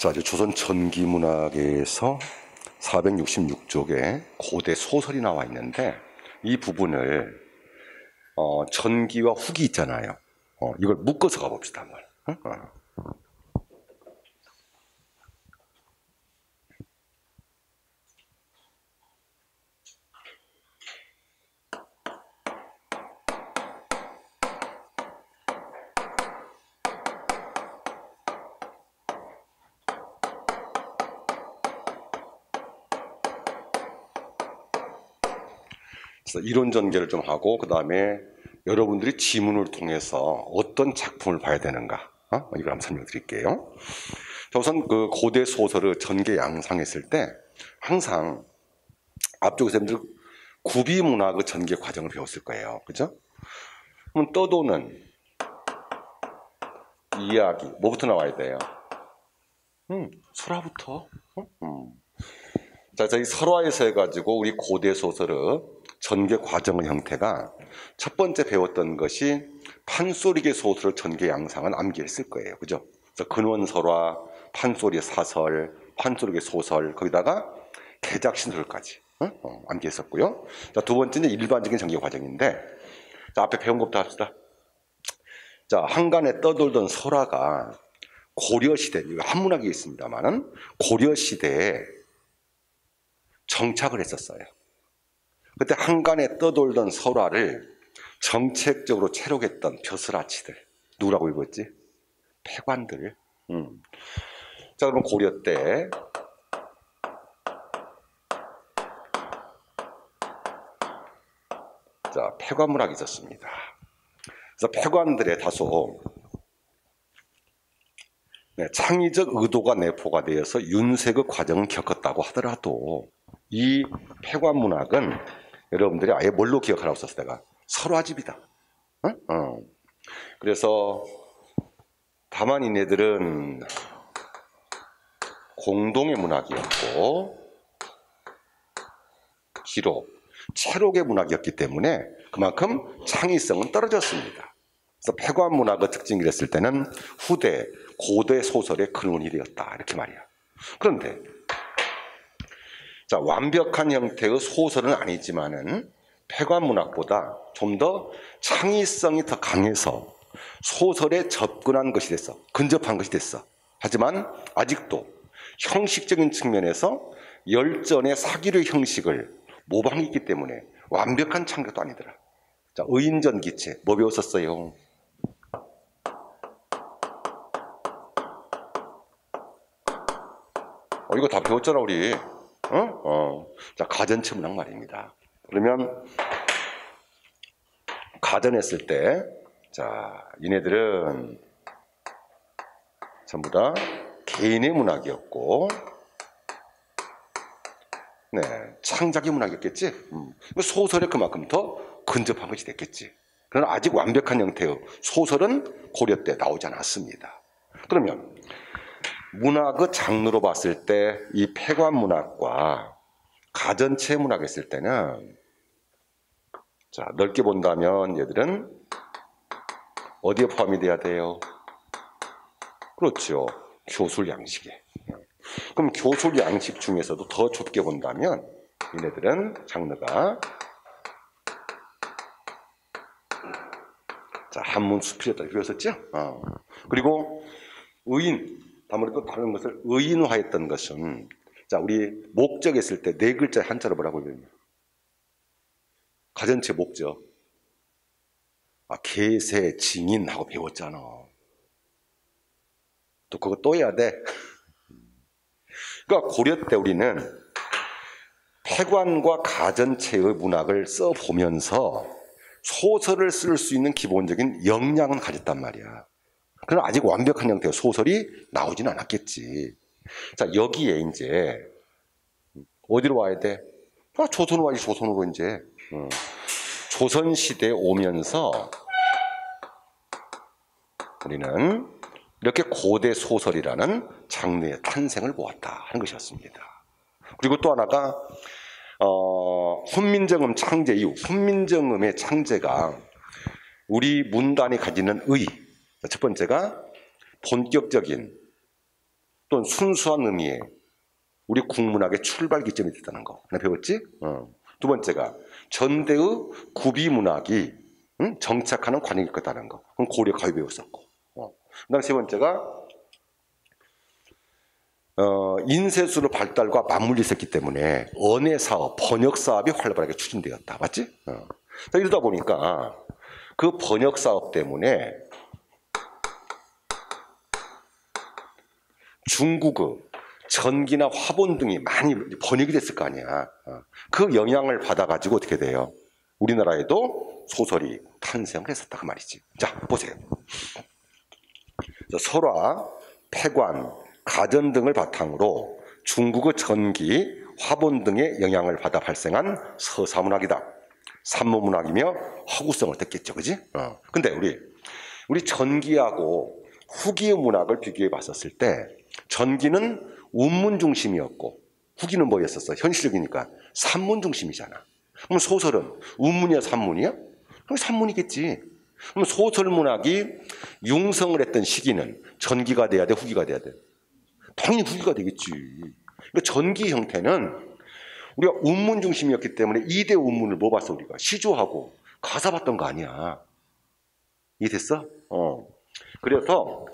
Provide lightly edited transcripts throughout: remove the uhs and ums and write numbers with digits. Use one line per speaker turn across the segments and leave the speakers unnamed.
자, 이제 조선 전기문학에서 466쪽에 고대 소설이 나와 있는데 이 부분을 전기와 후기 있잖아요. 이걸 묶어서 가봅시다 한번. 그래서 이론 전개를 좀 하고 그 다음에 여러분들이 지문을 통해서 어떤 작품을 봐야 되는가 이걸 한번 설명드릴게요. 우선 그 고대 소설을 전개 양상했을 때 항상 앞쪽에서 여러분들 구비문학의 전개 과정을 배웠을 거예요. 그죠? 그럼 떠도는 이야기 뭐부터 나와야 돼요? 설화부터. 자, 저희 설화에서 해가지고 우리 고대 소설의 전개 과정의 형태가 첫 번째 배웠던 것이 판소리계 소설의 전개 양상은 암기했을 거예요. 그죠? 그래서 근원설화, 판소리 사설, 판소리계 소설, 거기다가 개작신설까지 암기했었고요. 자, 두 번째는 일반적인 전개 과정인데, 자, 앞에 배운 것부터 합시다. 자, 한간에 떠돌던 설화가 고려시대, 한문학이 있습니다만은 고려시대에 정착을 했었어요. 그때 한간에 떠돌던 설화를 정책적으로 체록했던 벼슬아치들, 누구라고 읽었지? 패관들. 자, 그럼 고려 때 자, 패관문학이 있었습니다. 그래서 패관들의 다소 창의적 의도가 내포가 되어서 윤색의 과정을 겪었다고 하더라도 이 패관문학은 여러분들이 아예 뭘로 기억하라고 썼어 내가? 설화집이다. 그래서 다만 이네들은 공동의 문학이었고 기록, 체록의 문학이었기 때문에 그만큼 창의성은 떨어졌습니다. 그래서 패관문학의 특징이 됐을 때는 후대, 고대 소설의 근원이 되었다 이렇게 말이야. 그런데 자, 완벽한 형태의 소설은 아니지만은 패관문학보다 좀 더 창의성이 더 강해서 소설에 접근한 것이 됐어. 근접한 것이 됐어. 하지만 아직도 형식적인 측면에서 열전의 사기의 형식을 모방했기 때문에 완벽한 창작도 아니더라. 자, 의인전기체 뭐 배웠었어요? 이거 다 배웠잖아 우리. 자, 가전체 문학 말입니다. 그러면 가전했을 때, 자, 얘네들은 전부 다 개인의 문학이었고, 네, 창작의 문학이었겠지. 소설에 그만큼 더 근접한 것이 됐겠지. 그러나 아직 완벽한 형태의 소설은 고려 때 나오지 않았습니다. 그러면 문학의 장르로 봤을 때 이 패관문학과 가전체 문학 했을 때는 자, 넓게 본다면 얘들은 어디에 포함이 돼야 돼요? 그렇죠. 교술 양식에. 그럼 교술 양식 중에서도 더 좁게 본다면 얘네들은 장르가 자, 한문 수필이었다 배웠었죠? 그리고 의인, 아무래도 다른 것을 의인화했던 것은 자, 우리 목적 했을 때 네 글자 한자로 뭐라고 읽느냐? 가전체 목적. 계세, 징인하고 배웠잖아. 또 그거 또 해야 돼. 그러니까 고려 때 우리는 패관과 가전체의 문학을 써보면서 소설을 쓸 수 있는 기본적인 역량은 가졌단 말이야. 그러나 아직 완벽한 형태의 소설이 나오진 않았겠지. 자, 여기에 이제 어디로 와야 돼? 조선으로 와야지, 조선으로 이제. 조선시대에 오면서 우리는 이렇게 고대 소설이라는 장르의 탄생을 보았다 하는 것이었습니다. 그리고 또 하나가 훈민정음 창제 이후 훈민정음의 창제가 우리 문단이 가지는 의, 첫 번째가 본격적인 또는 순수한 의미의 우리 국문학의 출발 기점이 됐다는 거. 하나 배웠지? 두 번째가 전대의 구비문학이 정착하는 관행이 있다는 거. 그럼 고려 가위 배웠었고. 그다음 세 번째가 인쇄술의 발달과 맞물려 있었기 때문에 언어 사업, 번역 사업이 활발하게 추진되었다. 맞지? 이러다 보니까 그 번역 사업 때문에 중국의 전기나 화본 등이 많이 번역이 됐을 거 아니야. 그 영향을 받아가지고 어떻게 돼요? 우리나라에도 소설이 탄생을 했었다 그 말이지. 자, 보세요. 설화, 폐관, 가전 등을 바탕으로 중국의 전기, 화본 등의 영향을 받아 발생한 서사문학이다. 산문문학이며 허구성을 뒀겠죠, 그지? 근데 우리 전기하고 후기의 문학을 비교해 봤었을 때 전기는 운문 중심이었고 후기는 뭐였었어? 현실적이니까 산문 중심이잖아. 그럼 소설은 운문이야, 산문이야? 그럼 산문이겠지. 그럼 소설 문학이 융성을 했던 시기는 전기가 돼야 돼, 후기가 돼야 돼? 당연히 후기가 되겠지. 그러니까 전기 형태는 우리가 운문 중심이었기 때문에 2대 운문을 뭐 봤어 우리가? 시조하고 가사 봤던 거 아니야. 이해됐어? 그래서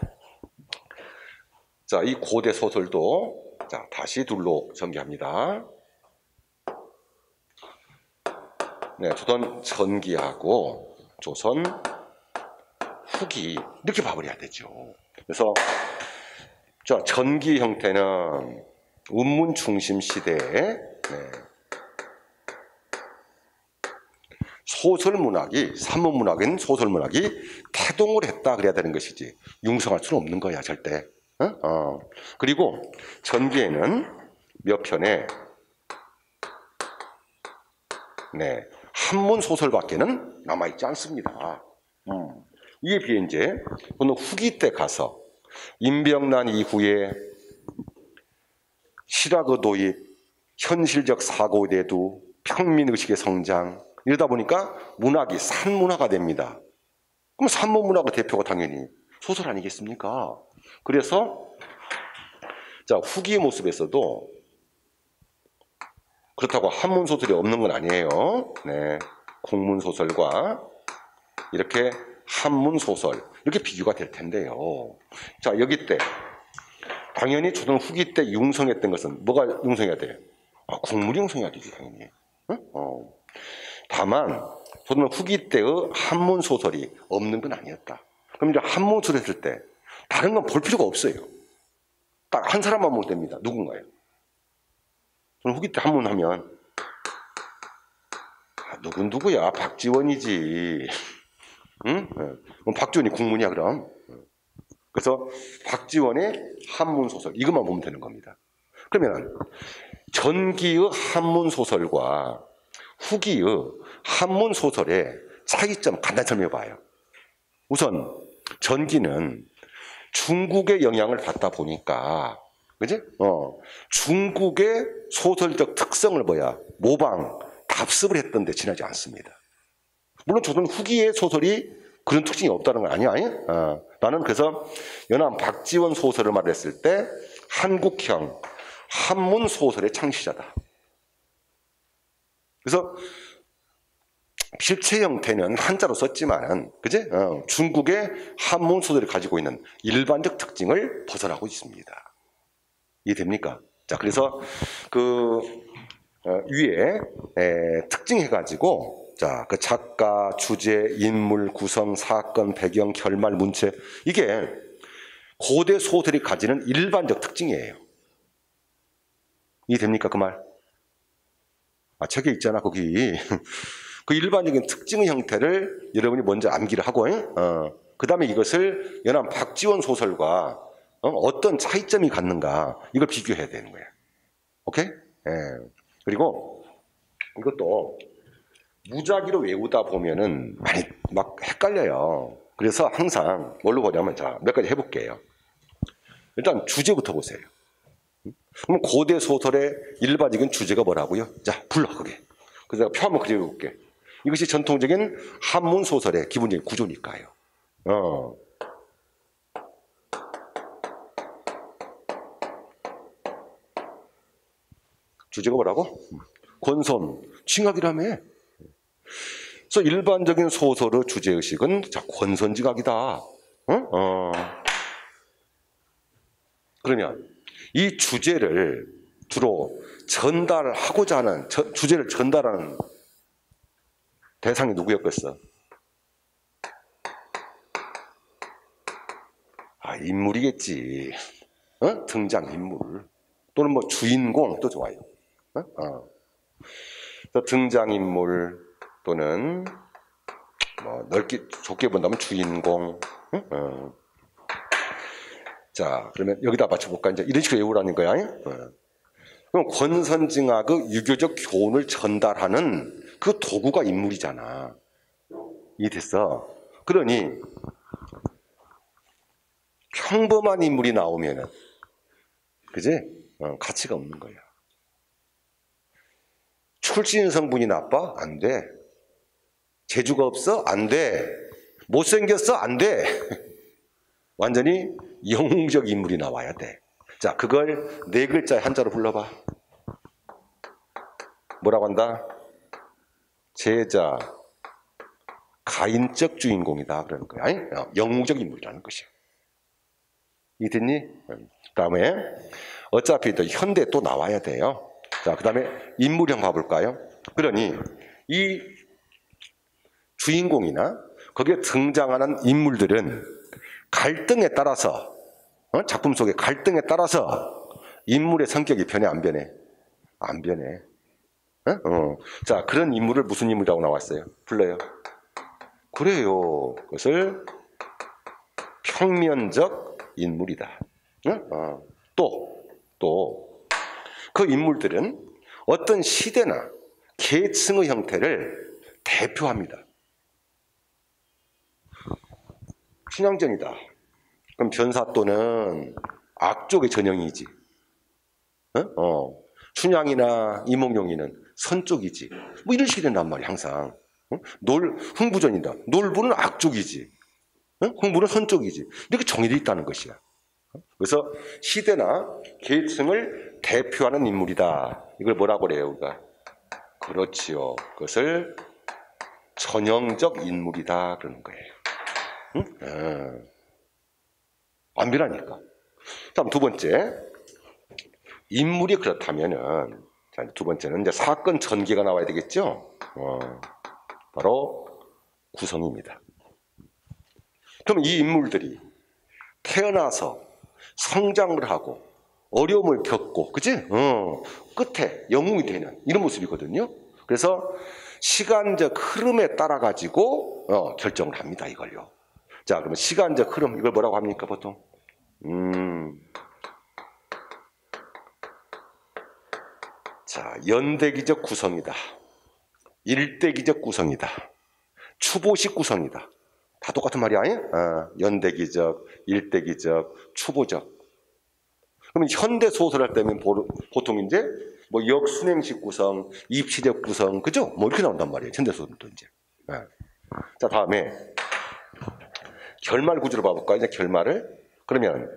자, 이 고대 소설도 자, 다시 둘로 전개합니다. 네, 조선 전기하고 조선 후기 이렇게 봐버려야 되죠. 그래서 자, 전기 형태는 운문 중심 시대에 소설문학이, 산문문학인 소설문학이 태동을 했다 그래야 되는 것이지 융성할 수는 없는 거야 절대. 그리고 전기에는 몇 편의 한문 소설밖에는 남아있지 않습니다. 이에 비해 이제 저는 후기 때 가서 임병란 이후에 실학의 도입, 현실적 사고 대두, 평민의식의 성장 이러다 보니까 문학이 산문화가 됩니다. 그럼 산문문학의 대표가 당연히 소설 아니겠습니까? 그래서 자, 후기의 모습에서도 그렇다고 한문 소설이 없는 건 아니에요. 네, 국문 소설과 이렇게 한문 소설 이렇게 비교가 될 텐데요. 자, 여기 때 당연히 조선 후기 때 융성했던 것은 뭐가 융성해야 돼요? 국문이 융성해야 되지 당연히. 다만 조선 후기 때의 한문 소설이 없는 건 아니었다. 그럼 이제 한문 소설 했을 때 다른 건 볼 필요가 없어요. 딱 한 사람만 보면 됩니다. 누군가요? 저는 후기 때 한문 하면 누구야? 박지원이지. 응? 그럼 박지원이 국문이야 그럼. 그래서 박지원의 한문 소설 이것만 보면 되는 겁니다. 그러면 전기의 한문 소설과 후기의 한문 소설의 차이점 간단히 설명해 봐요. 우선 전기는 중국의 영향을 받다 보니까 그지? 중국의 소설적 특성을 모방, 답습을 했던데 지나지 않습니다. 물론 조선 후기의 소설이 그런 특징이 없다는 건 아니야. 나는 그래서 연암 박지원 소설을 말했을 때 한국형 한문 소설의 창시자다. 그래서 필체 형태는 한자로 썼지만, 그지? 중국의 한문 소설이 가지고 있는 일반적 특징을 벗어나고 있습니다. 이해됩니까? 자, 그래서 그 위에 특징해가지고, 자, 그 작가, 주제, 인물, 구성, 사건, 배경, 결말, 문체 이게 고대 소설이 가지는 일반적 특징이에요. 이해됩니까? 그 말? 책에 있잖아, 거기. 그 일반적인 특징의 형태를 여러분이 먼저 암기를 하고, 그 다음에 이것을 연암 박지원 소설과 어떤 차이점이 갖는가, 이걸 비교해야 되는 거예요. 오케이? 그리고 이것도 무작위로 외우다 보면은 많이 막 헷갈려요. 그래서 항상 뭘로 보냐면, 자, 몇 가지 해볼게요. 일단 주제부터 보세요. 그럼 고대 소설의 일반적인 주제가 뭐라고요? 자, 불러, 그게. 그래서 내가 표 한번 그려볼게. 이것이 전통적인 한문 소설의 기본적인 구조니까요. 주제가 뭐라고? 권선, 징악이라며. 그래서 일반적인 소설의 주제의식은 자, 권선징악이다. 그러면 이 주제를 주로 전달하고자 하는, 주제를 전달하는 대상이 누구였겠어? 인물이겠지. 등장인물. 또는 뭐 주인공도 좋아요. 등장인물 또는 뭐 넓게 좁게 본다면 주인공. 자, 그러면 여기다 맞춰볼까? 이제 이런 식으로 외우라는 거야. 그럼 권선징악의 유교적 교훈을 전달하는 그 도구가 인물이잖아. 이해됐어? 그러니 평범한 인물이 나오면은, 그지? 가치가 없는 거야. 출신 성분이 나빠? 안 돼. 재주가 없어? 안 돼. 못생겼어? 안 돼. 완전히 영웅적 인물이 나와야 돼. 자, 그걸 네 글자의 한자로 불러봐. 뭐라고 한다? 제자, 가인적 주인공이다. 그러는 거야. 영웅적 인물이라는 것이야. 이해됐니? 그 다음에 어차피 또 현대 또 나와야 돼요. 자, 그 다음에 인물형 봐볼까요? 그러니 이 주인공이나 거기에 등장하는 인물들은 갈등에 따라서, 작품 속의 갈등에 따라서 인물의 성격이 변해 안 변해? 안 변해. 자, 그런 인물을 무슨 인물이라고 나왔어요? 불러요. 그래요. 그것을 평면적 인물이다. 또 그 인물들은 어떤 시대나 계층의 형태를 대표합니다. 춘향전이다. 그럼 변사또는 악족의 전형이지. 춘향이나 이몽룡이는 선쪽이지. 뭐 이런 식이 된단 말이야, 항상. 흥부전이다. 놀부는 악족이지. 흥부는 선쪽이지. 이렇게 정해져 있다는 것이야. 그래서 시대나 계층을 대표하는 인물이다. 이걸 뭐라고 그래요, 우리가? 그렇지요. 그것을 전형적 인물이다. 그러는 거예요. 안 변하니까. 다음 두 번째. 인물이 그렇다면은, 자, 두 번째는 이제 사건 전개가 나와야 되겠죠? 바로 구성입니다. 그럼 이 인물들이 태어나서 성장을 하고 어려움을 겪고, 그치? 끝에 영웅이 되는 이런 모습이거든요. 그래서 시간적 흐름에 따라 가지고 결정을 합니다, 이걸요. 자, 그러면 시간적 흐름, 이걸 뭐라고 합니까, 보통? 자, 연대기적 구성이다. 일대기적 구성이다. 추보식 구성이다. 다 똑같은 말이야. 연대기적, 일대기적, 추보적. 그러면 현대 소설 할 때면 보통 이제 뭐 역순행식 구성, 입시적 구성, 그죠? 뭐 이렇게 나온단 말이에요. 현대 소설도 이제. 자, 다음에 결말 구조를 봐볼까요? 이제 결말을. 그러면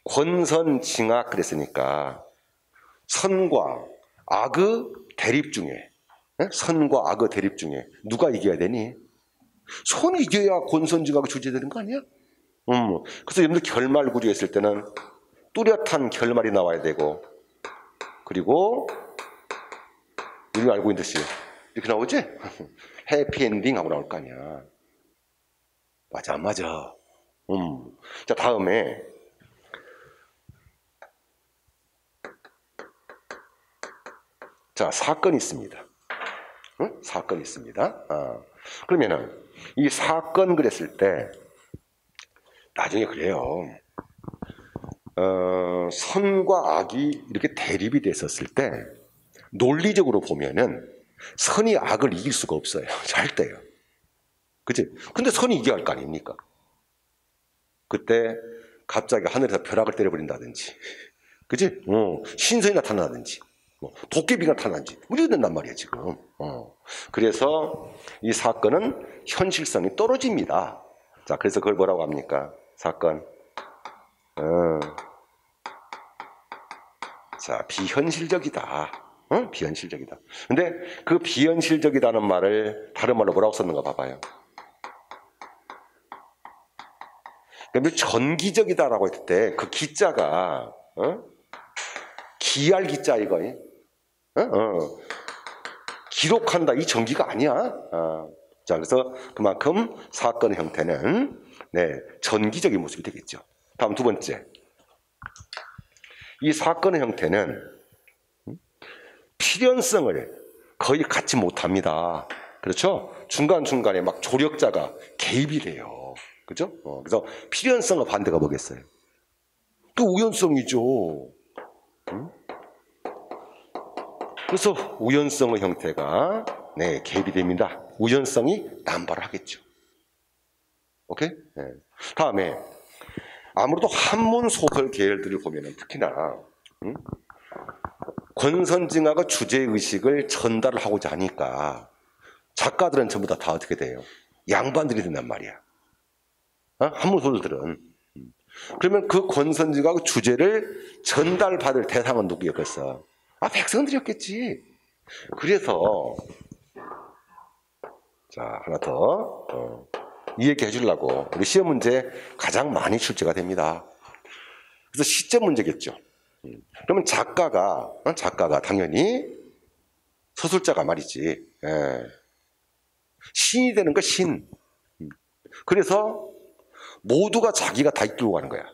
권선징악 그랬으니까 선과 악의 대립 중에, 선과 악의 대립 중에 누가 이겨야 되니? 선이 이겨야 권선징악이 주제되는 거 아니야? 그래서 여러분들 결말 구조 했을 때는 뚜렷한 결말이 나와야 되고, 그리고 우리가 알고 있는 듯이 이렇게 나오지? 해피엔딩 하고 나올 거 아니야. 맞아, 안 맞아? 자, 다음에 자, 사건이 있습니다. 사건이 있습니다. 그러면은 이 사건 그랬을 때 나중에 그래요. 선과 악이 이렇게 대립이 됐었을 때 논리적으로 보면은 선이 악을 이길 수가 없어요. 절대요. 그치? 근데 선이 이겨야 할 거 아닙니까? 그때 갑자기 하늘에서 벼락을 때려버린다든지, 그치? 신선이 나타나든지, 도깨비가 나타나든지, 뭐 이렇게 된단 말이에요, 지금. 그래서 이 사건은 현실성이 떨어집니다. 자, 그래서 그걸 뭐라고 합니까? 사건. 자, 비현실적이다. 비현실적이다. 근데 그 비현실적이다는 말을 다른 말로 뭐라고 썼는가 봐봐요. 그러니까 전기적이다라고 했을 때 그 기자가 기할 기자 이거. 기록한다 이 전기가 아니야. 자, 그래서 그만큼 사건의 형태는 전기적인 모습이 되겠죠. 다음 두 번째. 이 사건의 형태는 필연성을 거의 갖지 못합니다. 그렇죠? 중간중간에 막 조력자가 개입이 돼요. 그죠? 그래서 필연성과 반대가 뭐겠어요? 그 우연성이죠. 그래서 우연성의 형태가 개입이 됩니다. 우연성이 남발을 하겠죠. 오케이? 다음에 아무래도 한문 소설 계열들을 보면은 특히나 권선징악의 주제의식을 전달을 하고자 하니까 작가들은 전부 다 어떻게 돼요? 양반들이 된단 말이야. 한문 소설들은. 그러면 그 권선징악의 주제를 전달받을 대상은 누구였겠어? 백성들이었겠지. 그래서 자, 하나 더 이 얘기 해주려고 우리 시험 문제 가장 많이 출제가 됩니다. 그래서 시점 문제겠죠. 그러면 작가가 당연히 서술자가 말이지. 신이 되는 거 신. 그래서 모두가 자기가 다 이끌고 가는 거야.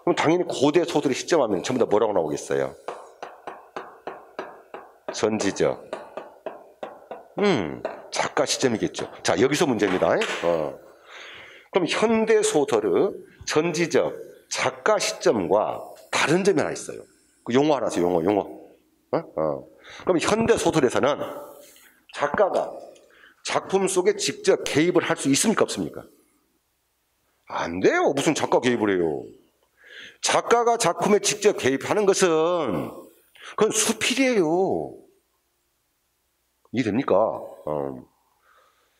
그럼 당연히 고대 소설의 시점하면 전부 다 뭐라고 나오겠어요? 전지적. 작가 시점이겠죠. 자, 여기서 문제입니다. 그럼 현대 소설의 전지적 작가 시점과 다른 점이 하나 있어요. 그 용어 하나 있어요. 용어. 그럼 현대 소설에서는 작가가 작품 속에 직접 개입을 할 수 있습니까? 없습니까? 안 돼요. 무슨 작가 개입을 해요. 작가가 작품에 직접 개입하는 것은 그건 수필이에요. 이해됩니까?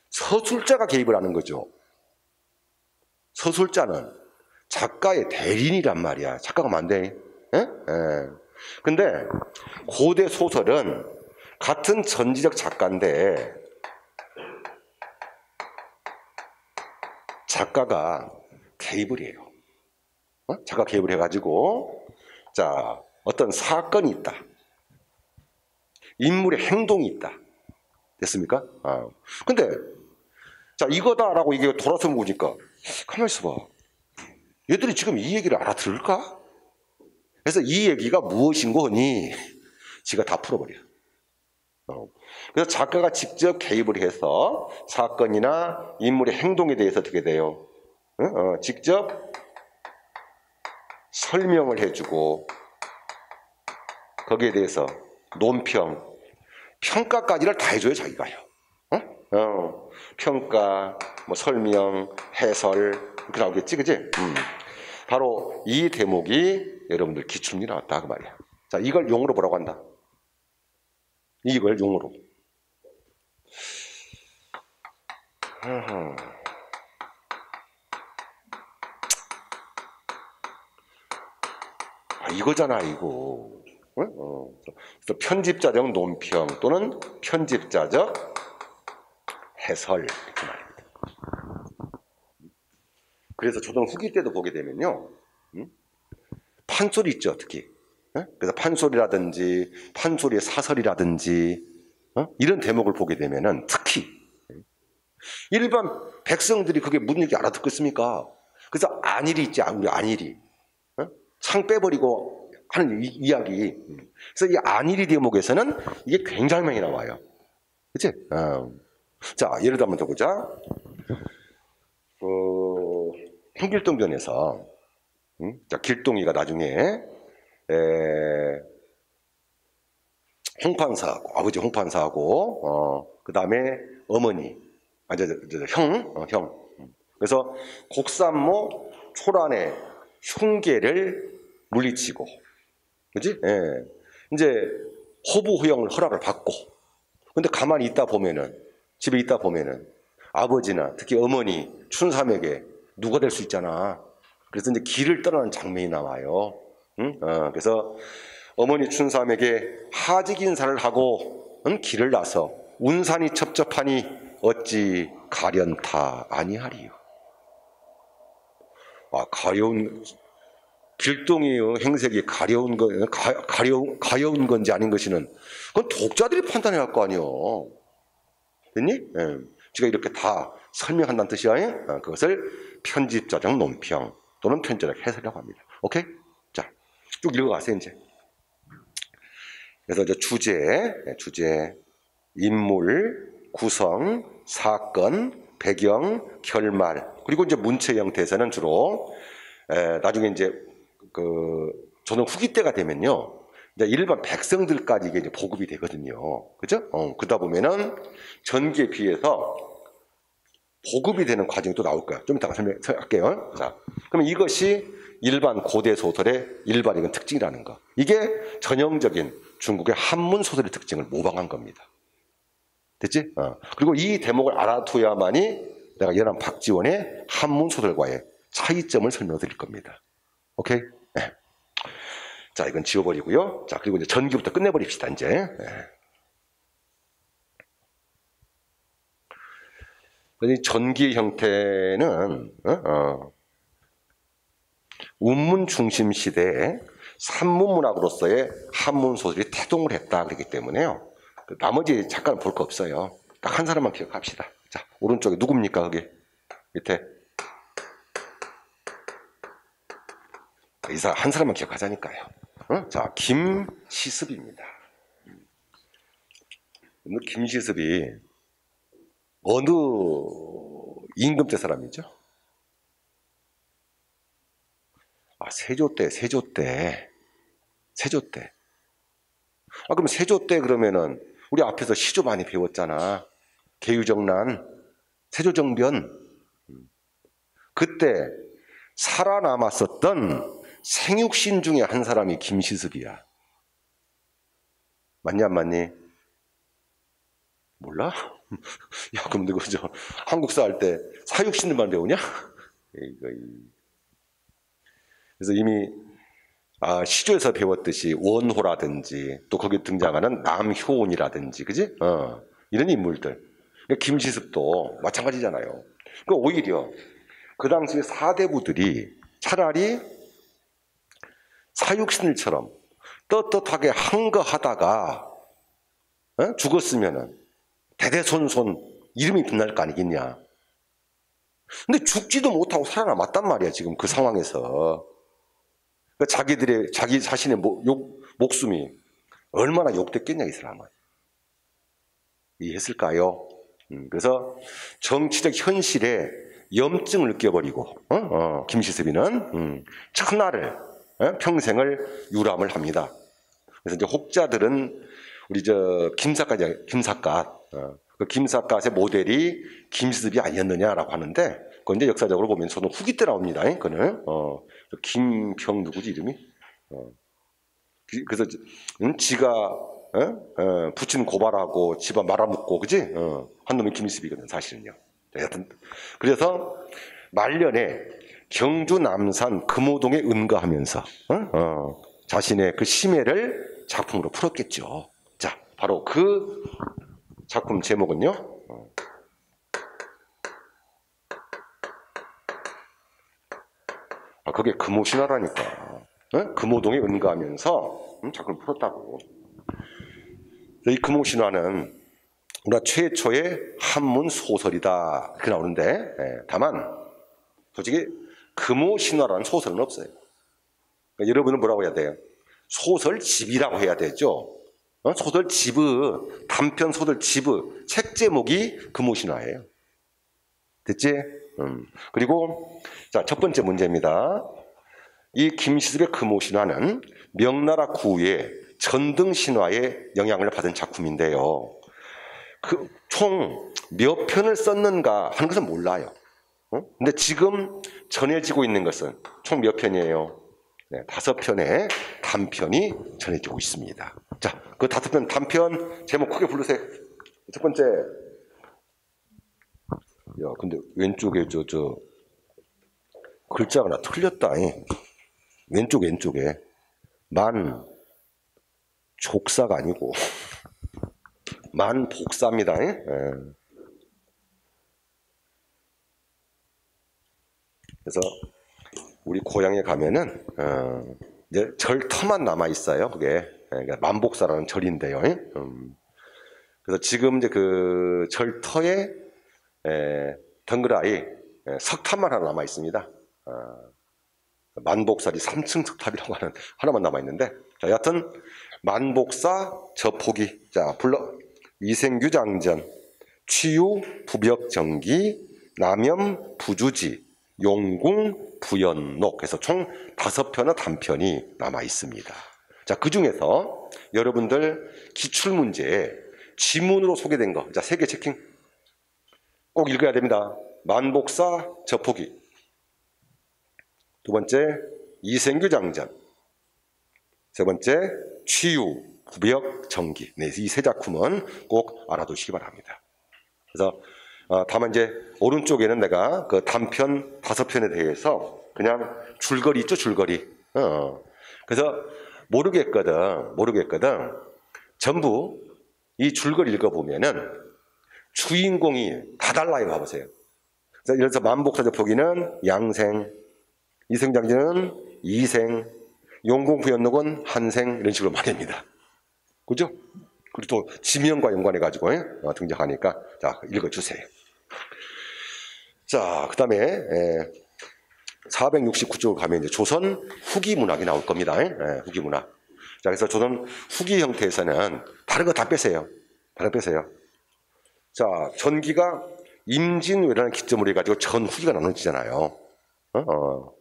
서술자가 개입을 하는 거죠. 서술자는 작가의 대리인이란 말이야. 작가가 안 돼. 근데 고대 소설은 같은 전지적 작가인데 작가가 개입을 해요. 작가 개입을 해가지고 자, 어떤 사건이 있다. 인물의 행동이 있다. 됐습니까? 근데 자, 이거다라고 이게 돌아서 보니까 가만히 있어봐. 얘들이 지금 이 얘기를 알아들을까? 그래서 이 얘기가 무엇인 거니? 지가 다 풀어버려. 그래서 작가가 직접 개입을 해서 사건이나 인물의 행동에 대해서 어떻게 돼요? 직접 설명을 해주고 거기에 대해서 논평, 평가까지를 다 해줘요, 자기가요. 평가, 뭐 설명, 해설 이렇게 나오겠지, 그지? 바로 이 대목이 여러분들 기출문제 나왔다 그 말이야. 자, 이걸 용어로 뭐라고 한다? 이걸 용어로. 이거잖아, 이거. 그래서 편집자적 논평 또는 편집자적 해설 이렇게 말입니다. 그래서 초등 후기 때도 보게 되면요, 판소리 있죠, 특히. 그래서 판소리라든지 판소리의 사설이라든지 이런 대목을 보게 되면은 특히 일반 백성들이 그게 무슨 얘기 알아듣겠습니까? 그래서 안일이 있지, 우리 안일이 창 빼버리고 하는 이야기. 그래서 이 안일이 대목에서는 이게 굉장히 많이 나와요. 그치? 자, 예를 들어 한번 더 보자. 홍길동전에서 자, 길동이가 나중에 홍판사하고 아버지 홍판사하고 그 다음에 어머니 형. 그래서 곡산모 초란의 흉계를 물리치고, 그지? 이제 호부 허용을 허락을 받고, 근데 가만히 있다 보면은 집에 있다 보면은 아버지나 특히 어머니 춘삼에게 누가 될 수 있잖아. 그래서 이제 길을 떠나는 장면이 나와요. 그래서 어머니 춘삼에게 하직 인사를 하고 길을 나서 운산이 첩첩하니 어찌 가련타 아니하리요. 가려운 길동이 행색이 가려운 건지 아닌 것이는 그건 독자들이 판단해야 할 거 아니요. 됐니? 예. 제가 이렇게 다 설명한다는 뜻이야. 그것을 편집자적 논평 또는 편집자적 해설이라고 합니다. 오케이? 자, 쭉 읽어가세요 이제. 그래서 이제 주제, 인물, 구성, 사건, 배경, 결말, 그리고 이제 문체 형태에서는 주로 나중에 이제 저는 후기 때가 되면요, 이제 일반 백성들까지 이게 이제 보급이 되거든요. 그죠? 그러다 보면은 전기에 비해서 보급이 되는 과정이 또 나올 거야. 좀 이따가 설명할게요. 자, 그러면 이것이 일반 고대 소설의 일반적인 특징이라는 거. 이게 전형적인 중국의 한문 소설의 특징을 모방한 겁니다. 됐지? 그리고 이 대목을 알아둬야만이 내가 연암 박지원의 한문 소설과의 차이점을 설명드릴 겁니다. 오케이? 네. 자, 이건 지워버리고요. 자, 그리고 이제 전기부터 끝내버립시다, 이제. 네. 전기 형태는, 운문 중심 시대에 산문문학으로서의 한문 소설이 태동을 했다 그랬기 때문에요. 나머지 작가는 볼 거 없어요. 딱 한 사람만 기억합시다. 자, 오른쪽에 누굽니까, 거기? 밑에. 이 사람 한 사람만 기억하자니까요. 자, 김시습입니다. 김시습이 어느 임금때 사람이죠? 세조 때. 그럼 세조 때 그러면은 우리 앞에서 시조 많이 배웠잖아. 계유정난, 세조정변. 그때 살아남았었던 생육신 중에 한 사람이 김시습이야. 맞니 안 맞니? 몰라? 야, 그럼 너 그죠? 한국사 할 때 사육신들만 배우냐? 그래서 이미 시조에서 배웠듯이 원호라든지 또 거기에 등장하는 남효온이라든지, 그지? 이런 인물들. 그러니까 김시습도 마찬가지잖아요. 그러니까 오히려 그 당시에 사대부들이 차라리 사육신들처럼 떳떳하게 한거하다가 죽었으면은 대대손손 이름이 빛날 거 아니겠냐. 근데 죽지도 못하고 살아남았단 말이야, 지금 그 상황에서. 그러니까 자기 자신의 목숨이 얼마나 욕됐겠냐, 이 사람은. 이해했을까요? 그래서 정치적 현실에 염증을 느껴버리고, 김시습이는 천하를, 평생을 유람을 합니다. 그래서 이제 혹자들은 우리 김삿갓, 그 김삿갓의 모델이 김시습이 아니었느냐라고 하는데, 그건 이제 역사적으로 보면 저는 후기 때 나옵니다. 그거는 김평 누구지 이름이? 그래서 지가 부친 고발하고 집안 말아먹고, 그지? 한 놈이 김시습이거든, 사실은요. 여하튼 그래서 말년에 경주 남산 금호동에 은가하면서 자신의 그 심애를 작품으로 풀었겠죠. 자, 바로 그 작품 제목은요, 그게 금호신화라니까. 금호동에 은가하면서 작품을 풀었다고. 이 금호신화는 우리가 최초의 한문 소설이다 이렇게 나오는데, 다만 솔직히 금호신화라는 소설은 없어요. 그러니까 여러분은 뭐라고 해야 돼요? 소설집이라고 해야 되죠. 소설집의, 단편 소설집의 책 제목이 금호신화예요. 됐지? 그리고 자, 첫 번째 문제입니다. 이 김시습의 금호신화는 명나라 구의 전등신화의 영향을 받은 작품인데요. 총 몇 편을 썼는가 하는 것은 몰라요. 근데 지금 전해지고 있는 것은 총 몇 편이에요? 네, 5편의 단편이 전해지고 있습니다. 자, 그 5편 단편 제목 크게 부르세요. 첫 번째. 야, 근데 왼쪽에 저 글자가 하나 틀렸다. 왼쪽에. 족사가 아니고 만복사입니다. 그래서 우리 고향에 가면은 이제 절터만 남아 있어요. 그게 그러니까 만복사라는 절인데요. 그래서 지금 이제 그 절터에 덩그라이 석탑만 하나 남아 있습니다. 만복사리 3층 석탑이라고 하는 하나만 남아 있는데, 자, 여하튼 만복사 저포기, 자 불러 위생규장전, 취유 부벽정기, 남염 부주지, 용궁 부연록 해서 총 5편의 단편이 남아 있습니다. 자, 그 중에서 여러분들 기출문제에 지문으로 소개된 거, 자, 3개 체킹 꼭 읽어야 됩니다. 만복사 저포기, 두 번째 이생규장전, 세 번째 취유 부벽정기. 네, 이 3작품은 꼭 알아두시기 바랍니다. 그래서 다만 이제 오른쪽에는 내가 그 단편 5편에 대해서 그냥 줄거리 있죠, 줄거리. 그래서 모르겠거든. 전부 이 줄거리 읽어보면은 주인공이 다 달라요. 봐보세요. 그래서 예를 들어서 만복사 저포기는 양생, 이생장전은 이생, 용궁부연록은 한생, 이런 식으로 말입니다. 그죠? 그리고 또 지명과 연관해가지고 등장하니까, 자, 읽어주세요. 자, 그 다음에 469쪽을 가면 이제 조선 후기 문학이 나올 겁니다. 후기 문학. 자, 그래서 조선 후기 형태에서는 다른 거 다 빼세요. 자, 전기가 임진왜란을 기점으로 해가지고 전후기가 나눠지잖아요.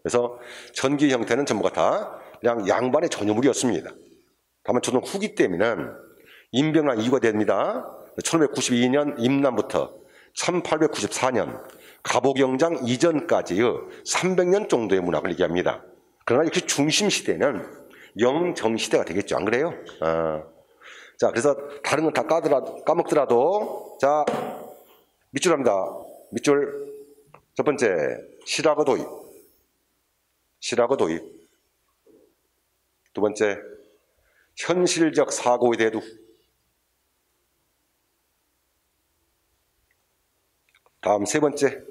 그래서 전기 형태는 전부가 다 그냥 양반의 전유물이었습니다. 다만 조선 후기 때문에는 임병란 이유가 됩니다. 1592년 임남부터 1894년 가보경장 이전까지의 300년 정도의 문학을 얘기합니다. 그러나 역시 중심 시대는 영정시대가 되겠죠. 안 그래요? 자, 그래서 다른 건 다 까먹더라도, 자, 밑줄 합니다. 밑줄. 첫 번째, 실학어 도입. 두 번째, 현실적 사고의 대두. 다음 세 번째,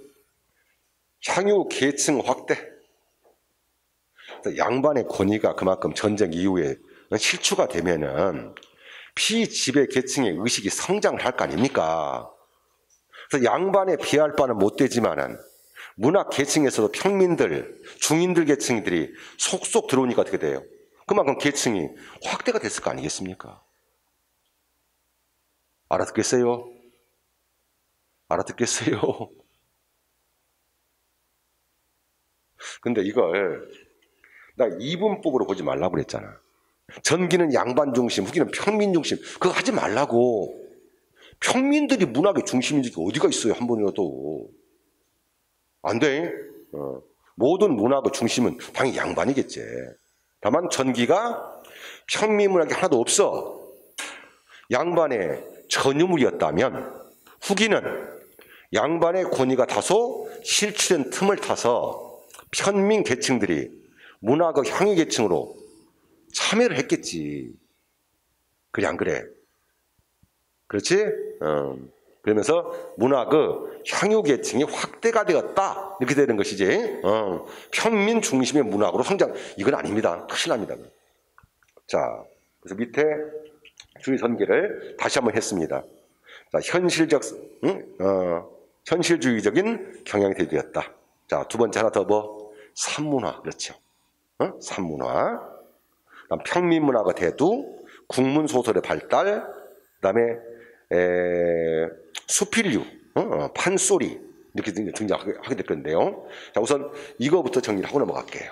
향유 계층 확대. 양반의 권위가 그만큼 전쟁 이후에 실추가 되면은 피지배 계층의 의식이 성장을 할 거 아닙니까? 그래서 양반에 비할 바는 못 되지만은 문학 계층에서도 평민들, 중인들 계층들이 속속 들어오니까 어떻게 돼요? 그만큼 계층이 확대가 됐을 거 아니겠습니까? 알아듣겠어요? 근데 이걸 나 이분법으로 보지 말라고 그랬잖아. 전기는 양반 중심, 후기는 평민 중심. 그거 하지 말라고. 평민들이 문학의 중심인지 어디가 있어요, 한 번이라도. 안 돼. 모든 문학의 중심은 당연히 양반이겠지. 다만 전기가 평민 문학이 하나도 없어. 양반의 전유물이었다면 후기는 양반의 권위가 다소 실추된 틈을 타서 편민 계층들이 문학의 향유 계층으로 참여를 했겠지. 그래 안 그래? 그렇지? 그러면서 문학의 향유 계층이 확대가 되었다. 이렇게 되는 것이지. 평민 중심의 문학으로 성장. 이건 아닙니다. 큰일 납니다. 자, 그래서 밑에 주의 전개를 다시 한번 했습니다. 자, 현실주의적인 경향이 되었다. 자, 두 번째 하나 더 뭐? 산문화. 그렇죠. 산문화. 그다음 평민문학의 대두, 국문소설의 발달, 그 다음에 수필류, 판소리 이렇게 등장하게 될 건데요. 자, 우선 이거부터 정리를 하고 넘어갈게요.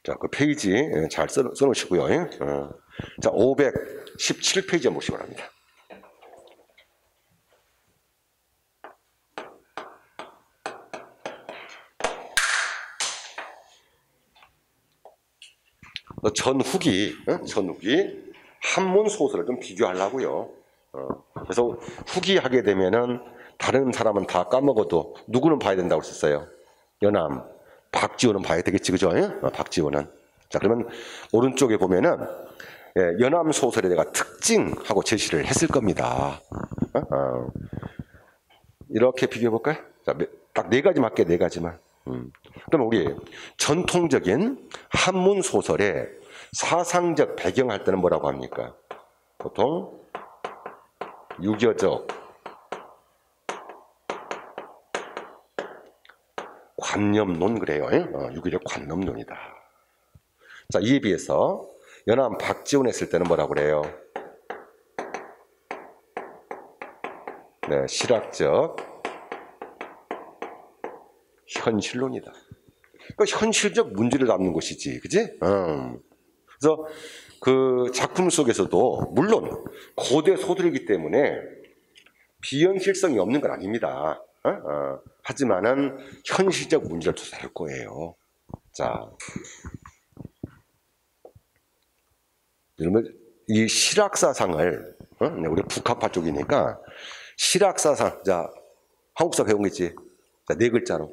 자, 그 페이지 잘 써놓으시고요. 자, 517페이지 보시기 바랍니다. 전후기 한문 소설을 좀 비교하려고요. 그래서 후기 하게 되면은 다른 사람은 다 까먹어도 누구는 봐야 된다고 했었어요? 연암. 박지원은 봐야 되겠지, 그죠? 박지원은. 자, 그러면 오른쪽에 보면은 연암 소설에 내가 특징하고 제시를 했을 겁니다. 이렇게 비교해 볼까요? 자, 딱 네 가지만 할게요, 네 가지만. 그럼 우리 전통적인 한문 소설의 사상적 배경 할 때는 뭐라고 합니까? 보통 유교적, 관념론 그래요. 유교적 관념론이다. 자, 이에 비해서 연암 박지원 했을 때는 뭐라고 그래요? 네, 실학적 현실론이다. 그러니까 현실적 문제를 담는 것이지, 그지? 그래서 그 작품 속에서도 물론 고대 소설이기 때문에 비현실성이 없는 건 아닙니다. 하지만은 현실적 문제를 조사할 거예요. 자, 여러분 이 실학사상을 우리 북학파 쪽이니까 실학사상, 자 한국사 배운 거 있지? 자, 네 글자로,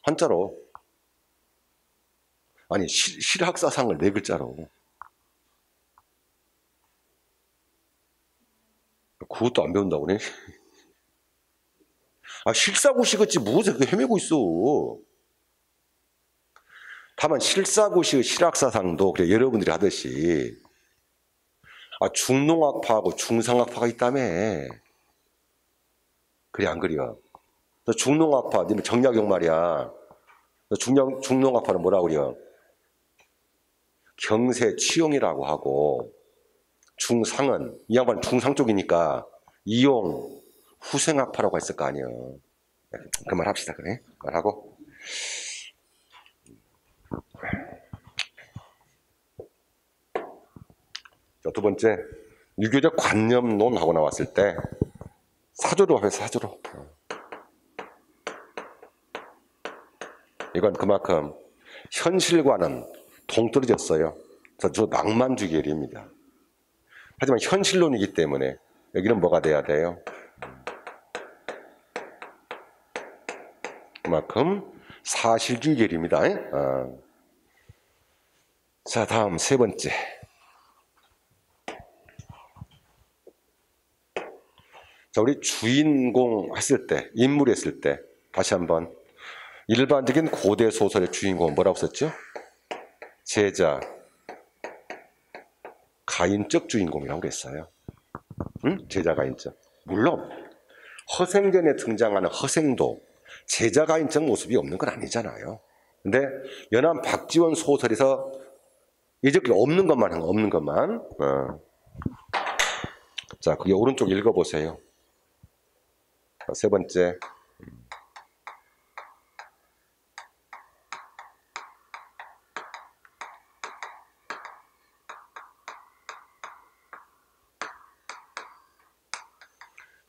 한자로. 아니 실학사상을 네 글자로. 그것도 안 배운다고 그래? 아, 실사고시겠지 무엇을 그렇게 헤매고 있어. 다만 실사고시의 실학사상도 그래 여러분들이 하듯이 중농학파하고 중상학파가 있다며. 그래 안 그래요? 너 중농학파, 니 정약용 말이야. 너 중농학파는 뭐라고 그래요? 경세 치용이라고 하고, 중상은 이 양반 중상 쪽이니까 이용 후생학파라고 했을 거 아니에요. 그만합시다. 그래 말하고. 자, 두 번째 유교적 관념론 하고 나왔을 때 사조로 해서 사조로. 이건 그만큼 현실과는 동떨어졌어요. 저 낭만주의입니다. 하지만 현실론이기 때문에 여기는 뭐가 돼야 돼요? 그만큼 사실주의 계열입니다. 자, 다음 세 번째. 자, 우리 주인공 했을 때, 인물 했을 때, 다시 한번 일반적인 고대 소설의 주인공은 뭐라고 썼죠? 제자, 가인적 주인공이라고 그랬어요. 제자 가인적. 물론 허생전에 등장하는 허생도 제자 가인적 모습이 없는 건 아니잖아요. 근데 연암 박지원 소설에서 이렇게 없는 것만 한 거, 없는 것만. 자, 그게 오른쪽 읽어보세요. 세 번째.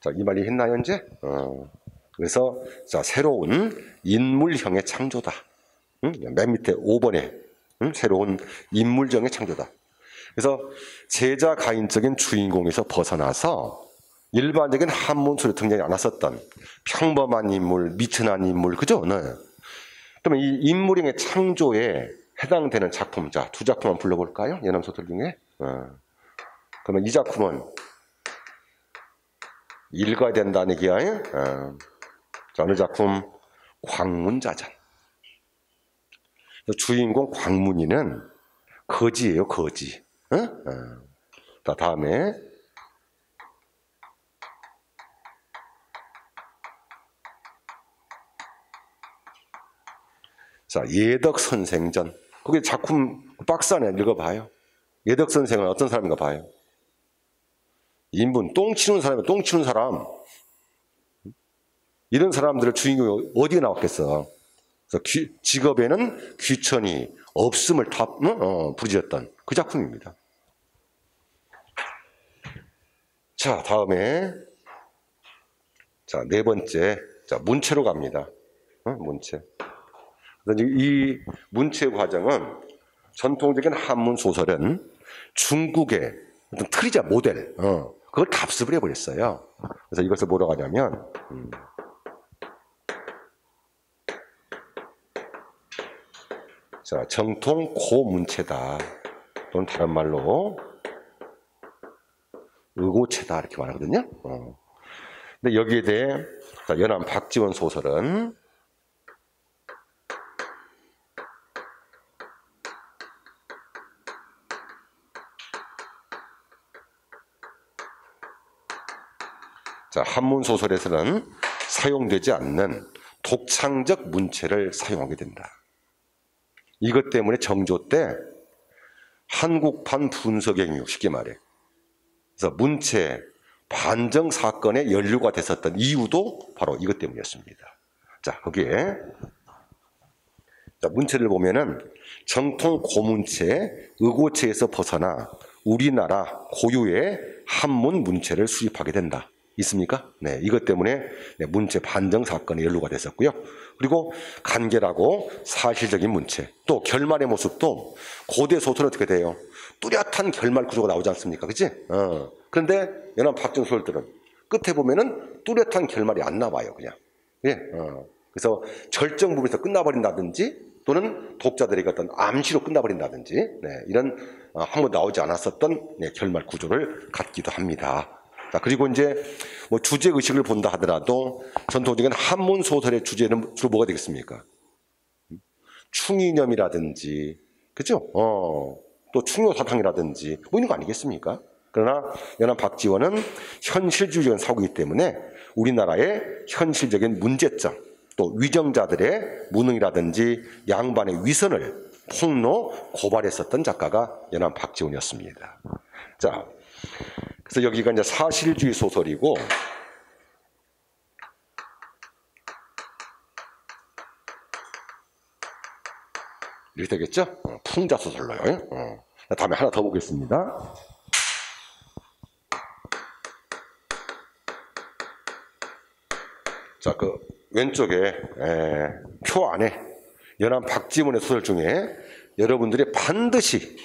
자, 이 말이 했나요, 이제? 그래서, 자, 새로운 인물형의 창조다. 맨 밑에 5번에, 새로운 인물형의 창조다. 그래서 제자 가인적인 주인공에서 벗어나서 일반적인 한문소리에 등장이 않았었던 평범한 인물, 미천한 인물, 그죠? 네. 그러면 이 인물형의 창조에 해당되는 작품, 자, 두 작품만 불러볼까요? 연암소설 중에. 그러면 이 작품은 읽어야 된다는 얘기야. 자, 어느 작품? 광문자전. 주인공 광문이는 거지예요, 거지. 자, 다음에 자, 예덕선생전. 거기 작품 박스 안에 읽어봐요. 예덕선생은 어떤 사람인가 봐요. 인분, 똥 치는 사람이 똥 치는 사람. 이런 사람들을 주인공이 어디에 나왔겠어. 그래서 직업에는 귀천이 없음을 부르짖었던 그 작품입니다. 자, 다음에 자, 네 번째. 자, 문체로 갑니다. 문체. 이 문체 과정은 전통적인 한문 소설은 중국의 어떤 틀이자 모델, 그걸 답습을 해버렸어요. 그래서 이것을 뭐라고 하냐면 자, 정통 고문체다. 또는 다른 말로 의고체다 이렇게 말하거든요. 근데 여기에 대해 자, 연암 박지원 소설은 자, 한문 소설에서는 사용되지 않는 독창적 문체를 사용하게 된다. 이것 때문에 정조 때 한국판 분석행위, 쉽게 말해. 그래서 문체 반정 사건에 연루가 됐었던 이유도 바로 이것 때문이었습니다. 자, 거기에 자, 문체를 보면은 정통 고문체, 의고체에서 벗어나 우리나라 고유의 한문 문체를 수립하게 된다. 있습니까? 네, 이것 때문에 문체 반정 사건에 연루가 됐었고요. 그리고 간결하고 사실적인 문체, 또 결말의 모습도 고대 소설은 어떻게 돼요? 뚜렷한 결말 구조가 나오지 않습니까? 그치? 그런데 연암 박지원 소설들은 끝에 보면은 뚜렷한 결말이 안 나와요, 그냥. 예, 그래서 절정 부분에서 끝나버린다든지 또는 독자들에게 어떤 암시로 끝나버린다든지 이런 한 번도 나오지 않았었던 결말 구조를 갖기도 합니다. 자, 그리고 이제 뭐 주제 의식을 본다 하더라도 전통적인 한문 소설의 주제는 주로 뭐가 되겠습니까? 충이념이라든지, 그죠? 또 충효사상이라든지 뭐 이런 거 아니겠습니까? 그러나 연암 박지원은 현실주의적인 사고이기 때문에 우리나라의 현실적인 문제점, 또 위정자들의 무능이라든지 양반의 위선을 폭로 고발했었던 작가가 연암 박지원이었습니다. 자, 그래서 여기가 이제 사실주의 소설이고, 이렇게 되겠죠? 풍자 소설로요. 다음에 하나 더 보겠습니다. 자, 그 왼쪽에 표 안에 연암 박지원의 소설 중에 여러분들이 반드시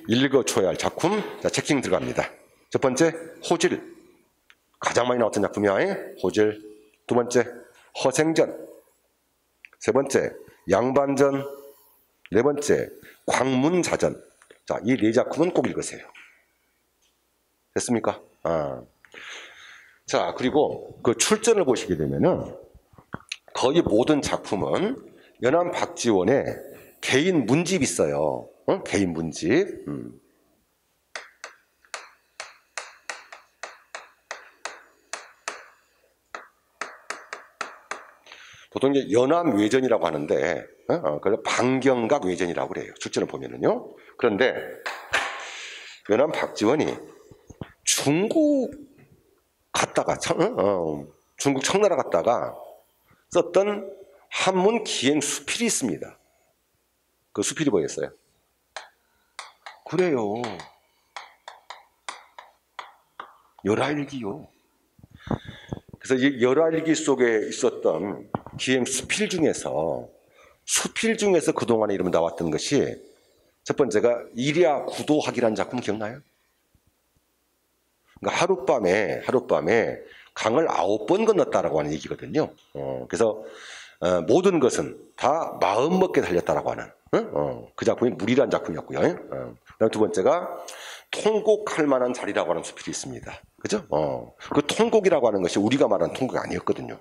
읽어줘야 할 작품, 자, 체킹 들어갑니다. 첫 번째, 호질. 가장 많이 나왔던 작품이야. 호질. 두 번째, 허생전. 세 번째, 양반전. 네 번째, 광문자전. 자, 이 네 작품은 꼭 읽으세요. 됐습니까? 자, 그리고 그 출전을 보시게 되면은 거의 모든 작품은 연암 박지원의 개인 문집이 있어요. 개인 문집. 보통 이제 연암 외전이라고 하는데, 그걸 방경각 외전이라고 그래요. 출전을 보면은요. 그런데 연암 박지원이 중국 갔다가 중국 청나라 갔다가 썼던 한문 기행 수필이 있습니다. 그 수필이 뭐였어요? 그래요. 열하일기요. 그래서 이 열하일기 속에 있었던 기행 수필 중에서 그동안에 이름이 나왔던 것이 첫 번째가 일야 구도학이라는 작품 기억나요? 그러니까 하룻밤에 강을 9번 건넜다라고 하는 얘기거든요. 그래서 모든 것은 다 마음먹게 달렸다라고 하는 그 작품이 물이라는 작품이었고요. 그다음 두 번째가 통곡할 만한 자리라고 하는 수필이 있습니다. 그죠? 그 통곡이라고 하는 것이 우리가 말하는 통곡이 아니었거든요.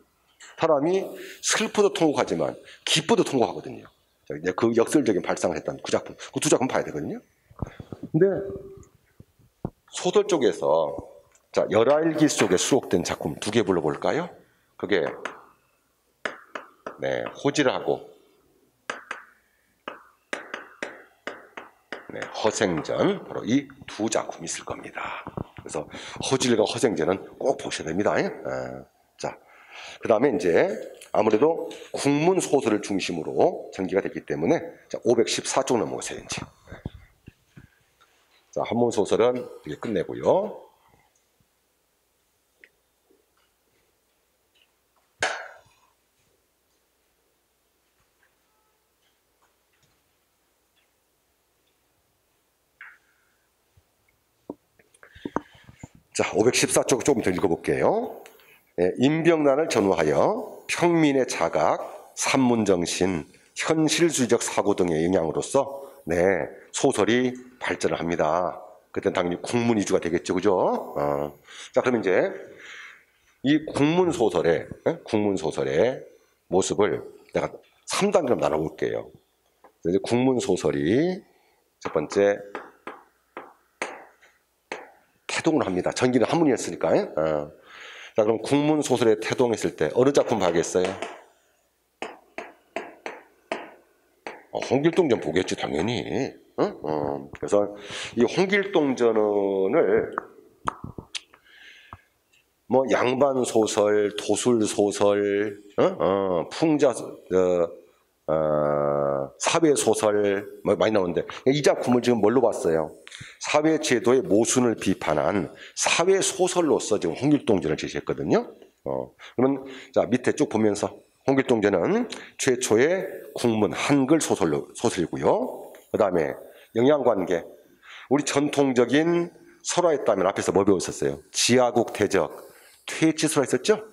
사람이 슬퍼도 통곡하지만 기뻐도 통곡하거든요. 그 역설적인 발상을 했던 그 작품, 그 두 작품 봐야 되거든요. 근데 소설 쪽에서 자, 열하일기 속에 수록된 작품 두 개 불러볼까요? 그게 호질하고 허생전, 바로 이 두 작품이 있을 겁니다. 그래서 호질과 허생전은 꼭 보셔야 됩니다. 자, 그 다음에 이제 아무래도 국문 소설을 중심으로 전개가 됐기 때문에 자, 514쪽 넘어오세요. 이제. 자, 한문 소설은 이렇게 끝내고요. 자, 514쪽 조금 더 읽어볼게요. 네, 임병난을 전후하여 평민의 자각, 산문정신, 현실주의적 사고 등의 영향으로서 네, 소설이 발전을 합니다. 그때 당연히 국문 위주가 되겠죠, 그죠? 자, 그러면 이제 이 국문 소설의 모습을 내가 3단계로 나눠볼게요. 이제 국문 소설이 첫 번째 태동을 합니다. 전기는 한문이었으니까. 자, 그럼 국문 소설에 태동했을 때 어느 작품 봐야겠어요? 홍길동전 보겠지, 당연히. 그래서 이 홍길동전을 뭐 양반 소설, 도술 소설, 풍자 사회 소설 뭐 많이 나오는데 이 작품을 지금 뭘로 봤어요? 사회 제도의 모순을 비판한 사회 소설로서 지금 홍길동전을 제시했거든요. 그러면 자, 밑에 쭉 보면서 홍길동전은 최초의 국문 한글 소설이고요. 그 다음에 영향관계, 우리 전통적인 설화했다면 앞에서 뭐 배웠었어요? 지하국 대적, 퇴치설화 있었죠?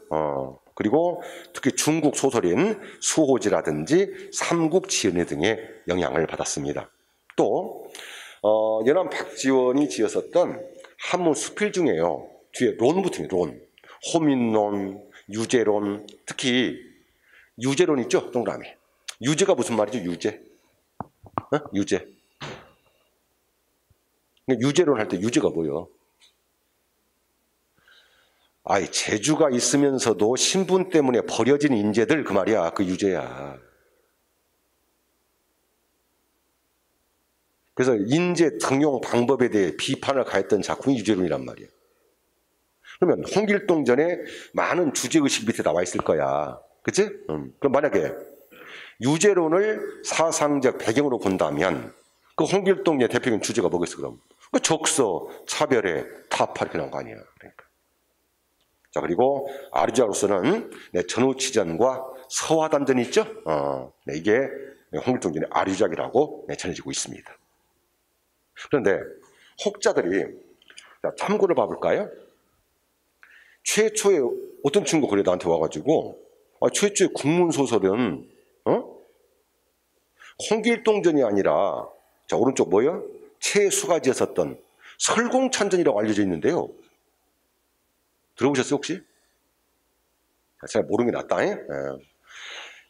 그리고 특히 중국 소설인 수호지라든지 삼국지연의 등의 영향을 받았습니다. 또 연암 박지원이 지었었던 한문 수필 중에요. 뒤에 론 붙으면 론, 호민론, 유제론, 특히 유제론 있죠? 동그라미. 유제가 무슨 말이죠? 유제. 유제. 유제론 할 때 유제가 뭐예요? 아이, 재주가 있으면서도 신분 때문에 버려진 인재들 그 말이야. 그 유제야. 그래서 인재 등용 방법에 대해 비판을 가했던 작품이 유제론이란 말이야. 그러면 홍길동전에 많은 주제의식 밑에 나와 있을 거야. 그치? 그럼 만약에 유제론을 사상적 배경으로 본다면 그 홍길동의 대표적인 주제가 뭐겠어, 그럼? 그 적서, 차별의 타파 이렇게 나온 거 아니야. 그러니까. 자, 그리고 아류작으로서는 전우치전과 서화단전이 있죠? 네, 이게 홍길동전의 아류작이라고 전해지고 있습니다. 그런데 혹자들이 참고를 봐볼까요? 최초에 어떤 친구 그래 나한테 와가지고 최초의 국문소설은 홍길동전이 아니라 자, 오른쪽 뭐예요? 최수가 지었었던 설공찬전이라고 알려져 있는데요. 들어보셨어요 혹시? 잘 모르는 게 낫다.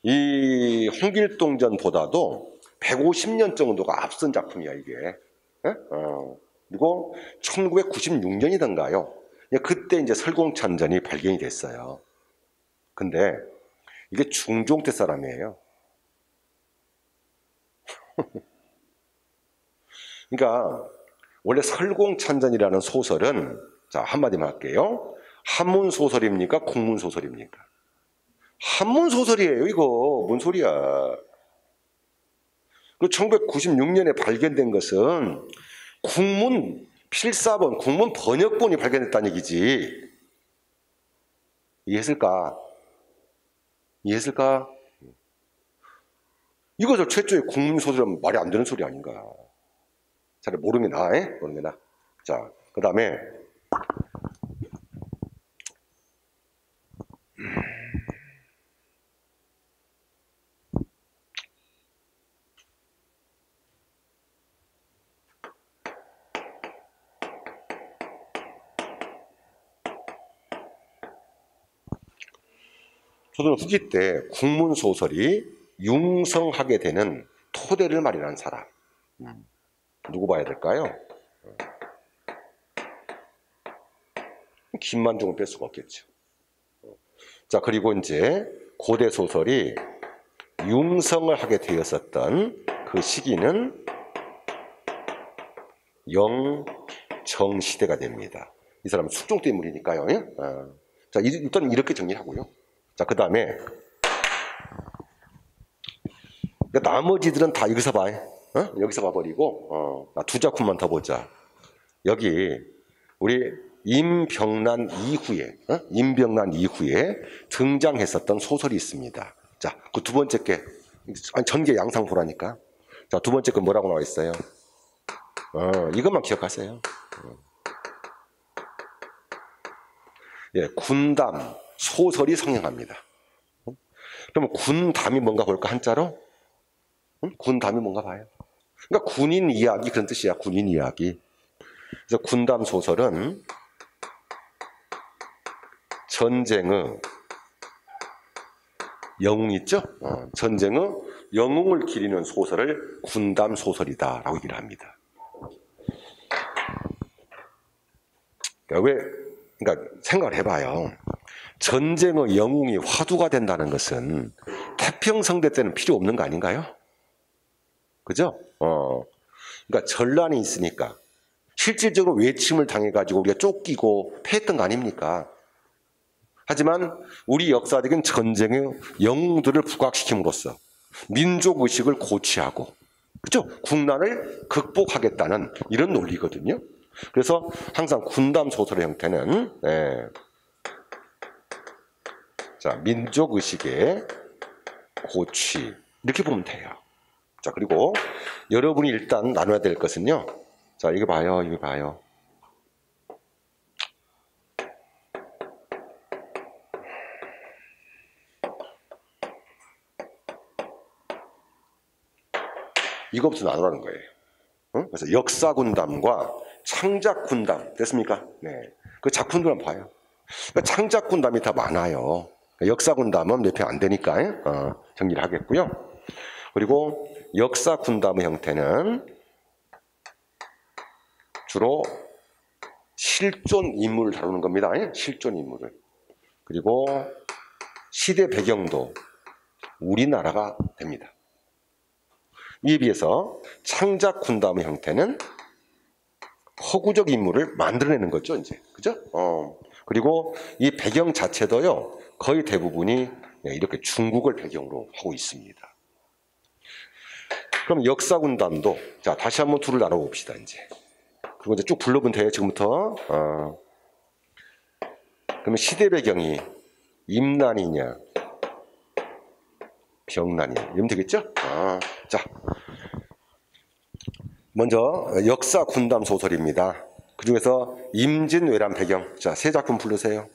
이 홍길동전보다도 150년 정도가 앞선 작품이야 이게. 그리고 1996년이던가요. 그때 이제 설공찬전이 발견이 됐어요. 근데 이게 중종 때 사람이에요. 그러니까 원래 설공찬전이라는 소설은 자, 한마디만 할게요. 한문 소설입니까? 국문 소설입니까? 한문 소설이에요, 이거. 뭔 소리야. 그 1996년에 발견된 것은 국문 필사본, 국문 번역본이 발견됐다는 얘기지. 이해했을까? 이해했을까? 이것을 최초의 국문 소설은 말이 안 되는 소리 아닌가. 잘 모르는 게 나아, 모르는 게 나. 자, 그 다음에 조선 후기 때 국문 소설이 융성하게 되는 토대를 마련한 사람. 누구 봐야 될까요? 김만중을 뺄 수가 없겠죠. 자, 그리고 이제 고대 소설이 융성을 하게 되었었던 그 시기는 영정시대가 됩니다. 이 사람은 숙종 때 인물이니까요. 자, 일단 이렇게 정리하고요. 자, 그 다음에 나머지들은 다 여기서 봐. 여기서 봐버리고 두 작품만 더 보자. 여기 우리 임병난 이후에 등장했었던 소설이 있습니다. 자, 그 두 번째 게 전개 양상 보라니까. 자, 두 번째 거 뭐라고 나와 있어요? 이것만 기억하세요. 예, 군담, 소설이 성행합니다. 그러면 군담이 뭔가 볼까, 한자로? 군담이 뭔가 봐요. 그러니까 군인 이야기, 그런 뜻이야, 군인 이야기. 그래서 군담 소설은 전쟁의 영웅 있죠? 전쟁의 영웅을 기리는 소설을 군담 소설이다라고 얘기를 합니다. 그러니까 생각을 해봐요. 전쟁의 영웅이 화두가 된다는 것은 태평성대 때는 필요 없는 거 아닌가요? 그죠? 그러니까 전란이 있으니까 실질적으로 외침을 당해가지고 우리가 쫓기고 패했던 거 아닙니까? 하지만 우리 역사적인 전쟁의 영웅들을 부각시킴으로써 민족의식을 고취하고, 그죠? 국난을 극복하겠다는 이런 논리거든요. 그래서 항상 군담 소설의 형태는 자, 민족의식의 고취, 이렇게 보면 돼요. 자, 그리고 여러분이 일단 나눠야 될 것은요. 자, 이거 봐요, 이거 봐요. 이거부터 나누라는 거예요. 그래서 역사군담과 창작군담, 됐습니까? 네. 그 작품들만 봐요. 그러니까 창작군담이 더 많아요. 역사군담은 몇 편 안 되니까 정리를 하겠고요. 그리고 역사군담의 형태는 주로 실존 인물을 다루는 겁니다. 실존 인물을. 그리고 시대 배경도 우리나라가 됩니다. 이에 비해서 창작군담의 형태는 허구적 인물을 만들어내는 거죠, 이제. 그죠? 그리고 이 배경 자체도요, 거의 대부분이 이렇게 중국을 배경으로 하고 있습니다. 그럼 역사군담도, 자, 다시 한번 둘을 나눠봅시다, 이제. 그리고 이제 쭉 불러보면 돼요, 지금부터. 그러면 시대 배경이 임난이냐, 병난이냐, 이러면 되겠죠? 자. 먼저 역사군담 소설입니다. 그 중에서 임진왜란 배경, 자, 세 작품 부르세요.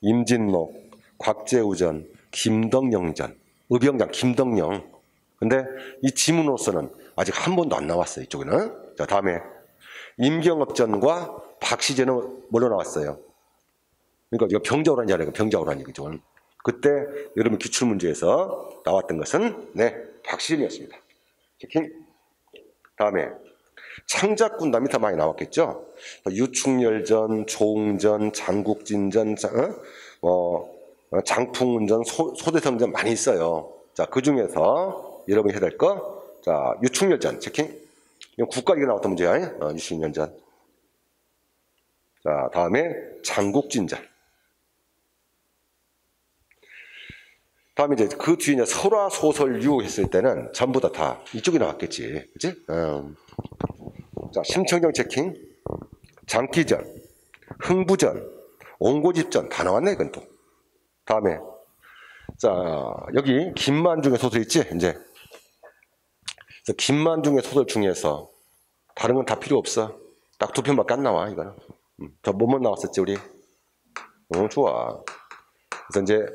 임진록, 곽제우전, 김덕령전, 의병장 김덕령. 근데 이 지문으로서는 아직 한 번도 안 나왔어요, 이쪽에는. 자, 다음에 임경업전과 박시제는 뭘로 나왔어요? 그러니까 이거 병자호란 자리가 병자호란 얘기죠. 그때 여러분 기출문제에서 나왔던 것은 박시제였습니다. 체킹. 다음에 창작군담이 더 많이 나왔겠죠. 유충열전, 조웅전, 장국진전, 장풍운전, 소대성전 많이 있어요. 자, 그 중에서 여러분이 해야 될 거, 자, 유충열전 체킹. 이건 국가기가 나왔던 문제야. 유충열전. 자, 다음에 장국진전. 다음에 이제 그 뒤에 설화소설유 했을 때는 전부 다 이쪽이 나왔겠지, 그치? 자, 심청정 체킹, 장기전, 흥부전, 옹고집전 다 나왔네, 이건 또. 다음에, 자, 여기 김만중의 소설 있지, 이제. 그래서 김만중의 소설 중에서 다른 건 다 필요 없어. 딱 2편밖에 안 나와, 이거는. 저 뭐뭐 나왔었지, 우리? 좋아. 그래서 이제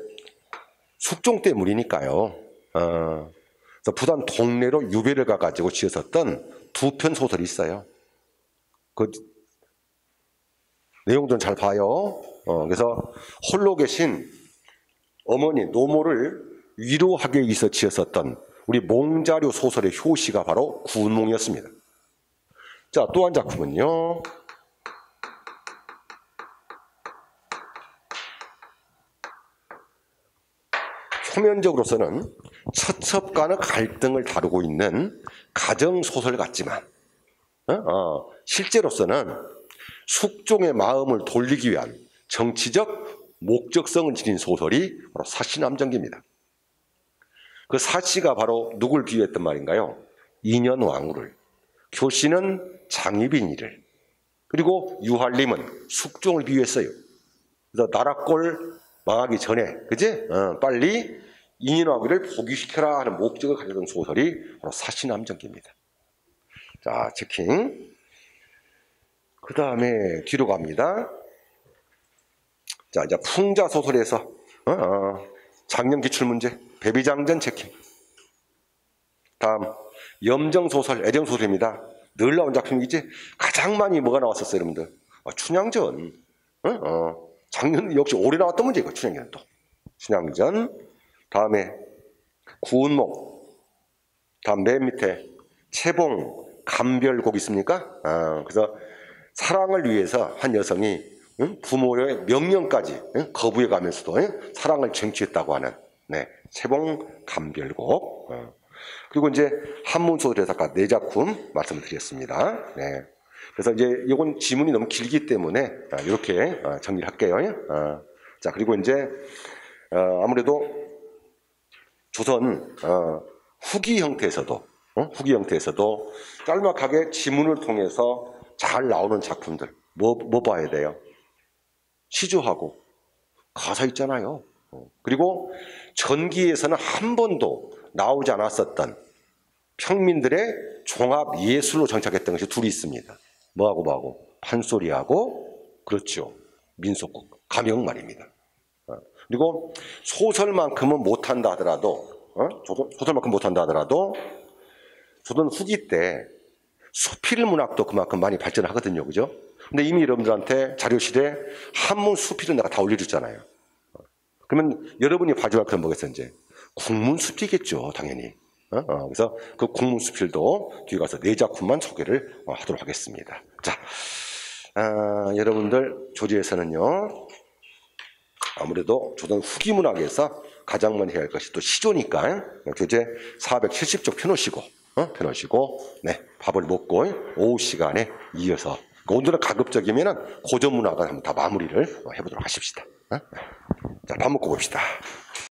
숙종 때 물이니까요. 그래서 부산 동래로 유배를 가가지고 지었었던 2편 소설이 있어요. 그 내용들은 잘 봐요. 그래서 홀로 계신 어머니 노모를 위로하기 위해서 지었었던 우리 몽자료 소설의 효시가 바로 군몽이었습니다. 자, 또 한 작품은요. 표면적으로서는 처첩 간의 갈등을 다루고 있는 가정소설 같지만 실제로서는 숙종의 마음을 돌리기 위한 정치적 목적성을 지닌 소설이 바로 사시남정기입니다. 그 사시가 바로 누굴 비유했단 말인가요? 인현왕후를, 교시는 장희빈이를, 그리고 유할림은 숙종을 비유했어요. 그래서 나라꼴 망하기 전에, 그지? 빨리 인현왕후를 복위시켜라 하는 목적을 가졌던 소설이 바로 사시남정기입니다. 자, 체킹. 그 다음에 뒤로 갑니다. 자, 이제 풍자 소설에서 작년 기출문제 배비장전 체킹. 다음 염정 소설, 애정 소설입니다. 늘 나온 작품이지. 가장 많이 뭐가 나왔었어요, 여러분들? 춘향전. 작년 역시 올해 나왔던 문제고 춘향전 또. 춘향전. 다음에 구운목. 다음 맨 밑에 채봉, 감별곡 있습니까? 그래서 사랑을 위해서 한 여성이 부모의 명령까지 거부해 가면서도 사랑을 쟁취했다고 하는 채봉, 감별곡. 그리고 이제 한문소설에서 아까 4작품 말씀을 드렸습니다. 네. 그래서 이제 이건 지문이 너무 길기 때문에 이렇게 정리를 할게요. 자, 그리고 이제 아무래도 조선 후기 형태에서도 짤막하게 지문을 통해서 잘 나오는 작품들 뭐 봐야 돼요? 시조하고 가사 있잖아요. 그리고 전기에서는 한 번도 나오지 않았었던 평민들의 종합 예술로 정착했던 것이 둘이 있습니다. 뭐하고 판소리하고 그렇죠. 민속곡, 가명 말입니다. 그리고 소설만큼은 못한다 하더라도 소설만큼 못한다 하더라도 조선 후기 때 수필 문학도 그만큼 많이 발전하거든요. 그죠? 근데 이미 여러분들한테 자료실에 한문 수필을 내가 다 올려줬잖아요. 그러면 여러분이 봐줘야 할 건 뭐겠어요, 이제? 국문수필이겠죠, 당연히. 그래서 그 국문수필도 뒤에 가서 4작품만 소개를 하도록 하겠습니다. 자, 여러분들 조지에서는요, 아무래도 조선 후기 문학에서 가장 먼저 해야 할 것이 또 시조니까 교재 470쪽 펴놓으시고 밥을 먹고 오후 시간에 이어서 오늘은 가급적이면 고전 문학을 한번 다 마무리를 해보도록 하십시다. 자, 밥 먹고 봅시다.